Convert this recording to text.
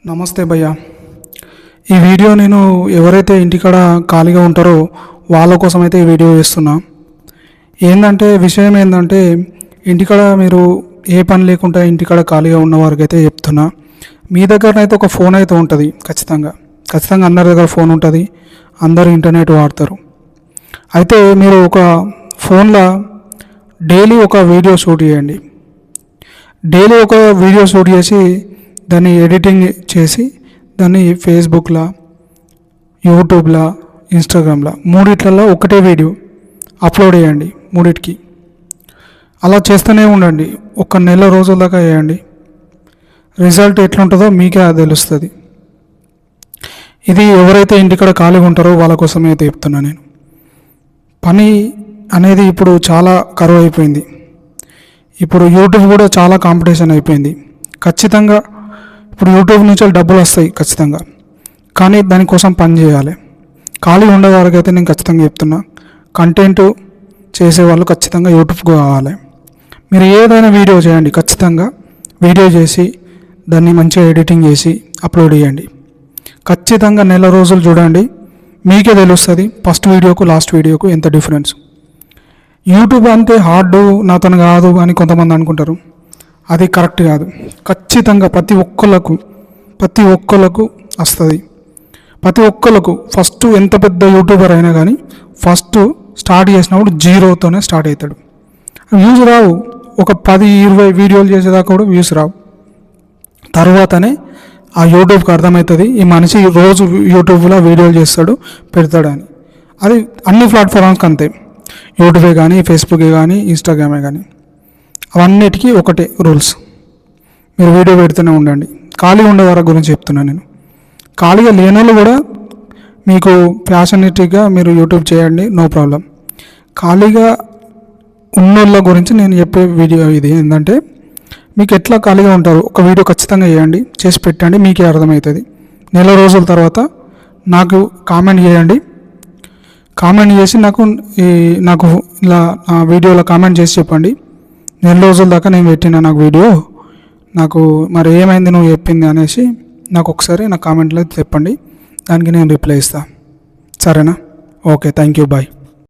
నమస్తే భయ్య. ఈ వీడియో నేను ఎవరైతే ఇంటికాడ ఖాళీగా ఉంటారో వాళ్ళ కోసం అయితే ఈ వీడియో చేస్తున్నా. విషయం ఏంటంటే ఇంటికాడ మీరు ఏ పని లేకుండా ఇంటికాడ ఖాళీగా ఉన్న వారికి అయితే చెప్తున్నా. మీ దగ్గరనైతే ఒక ఫోన్ అయితే ఉంటుంది, ఖచ్చితంగా అందరి దగ్గర ఫోన్ ఉంటుంది, అందరూ ఇంటర్నెట్ వాడతారు. అయితే మీరు ఒక ఫోన్లో డైలీ ఒక వీడియో షూట్ చేయండి. డైలీ ఒక వీడియో షూట్ చేసి దాన్ని ఎడిటింగ్ చేసి దాన్ని ఫేస్బుక్లో, యూట్యూబ్లో, ఇన్స్టాగ్రామ్లో మూడిట్లలో ఒకటే వీడియో అప్లోడ్ చేయండి. మూడిటికి అలా చేస్తూనే ఉండండి. ఒక నెల రోజుల దాకా చేయండి. రిజల్ట్ ఎట్లుంటుందో మీకే తెలుస్తుంది. ఇది ఎవరైతే ఇంటికాడ ఖాళీగా ఉంటారో వాళ్ళ కోసమే అయితే చెప్తున్నా నేను. పని అనేది ఇప్పుడు చాలా కరువు అయిపోయింది. ఇప్పుడు యూట్యూబ్ కూడా చాలా కాంపిటీషన్ అయిపోయింది. ఖచ్చితంగా ఇప్పుడు యూట్యూబ్ నుంచి డబ్బులు వస్తాయి ఖచ్చితంగా, కానీ దానికోసం పని చేయాలి. ఖాళీ ఉండే వారికి అయితే నేను ఖచ్చితంగా చెప్తున్నా, కంటెంట్ చేసేవాళ్ళు ఖచ్చితంగా యూట్యూబ్కి కావాలి. మీరు ఏదైనా వీడియో చేయండి, ఖచ్చితంగా వీడియో చేసి దాన్ని మంచిగా ఎడిటింగ్ చేసి అప్లోడ్ చేయండి. ఖచ్చితంగా నెల రోజులు చూడండి, మీకే తెలుస్తుంది ఫస్ట్ వీడియోకు లాస్ట్ వీడియోకు ఎంత డిఫరెన్స్. యూట్యూబ్ అంతే హార్డ్, నాతో కాదు అని కొంతమంది అనుకుంటారు. అది కరెక్ట్ కాదు. ఖచ్చితంగా ప్రతి ఒక్కళ్ళకు వస్తుంది. ప్రతి ఒక్కళ్ళకు ఫస్ట్ ఎంత పెద్ద యూట్యూబర్ అయినా కానీ ఫస్ట్ స్టార్ట్ చేసినప్పుడు జీరోతోనే స్టార్ట్ అవుతాడు. వ్యూస్ రావు. ఒక 10-20 వీడియోలు చేసేదాకా కూడా వ్యూస్ రావు. తర్వాతనే ఆ యూట్యూబ్కి అర్థమవుతుంది ఈ మనిషి రోజు యూట్యూబ్లో వీడియోలు చేస్తాడు, పెడతాడని. అది అన్ని ప్లాట్ఫామ్స్కి అంతే, యూట్యూబే కానీ, ఫేస్బుకే కానీ, ఇన్స్టాగ్రామే కానీ, అవన్నిటికీ ఒకటే రూల్స్. మీరు వీడియో పెడుతూనే ఉండండి. ఖాళీ ఉండే వారి గురించి చెప్తున్నాను నేను. ఖాళీగా లేని వాళ్ళు కూడా మీకు ప్యాషనేట్గా మీరు యూట్యూబ్ చేయండి, నో ప్రాబ్లం. ఖాళీగా ఉన్నోళ్ళ గురించి నేను చెప్పే వీడియో ఇది. ఏంటంటే మీకు ఎట్లా ఖాళీగా ఉంటారు, ఒక వీడియో ఖచ్చితంగా చేయండి, చేసి పెట్టండి, మీకే అర్థమవుతుంది. నెల రోజుల తర్వాత నాకు కామెంట్ చేయండి. కామెంట్ చేసి నాకు ఇలా నా వీడియోలో కామెంట్ చేసి చెప్పండి. నెల రోజుల దాకా నేను పెట్టిన నాకు వీడియో, నాకు మరి ఏమైంది నువ్వు చెప్పింది అనేసి నాకు ఒకసారి నా కామెంట్లో చెప్పండి. దానికి నేను రిప్లై ఇస్తాను. సరేనా? Okay, thank you, bye.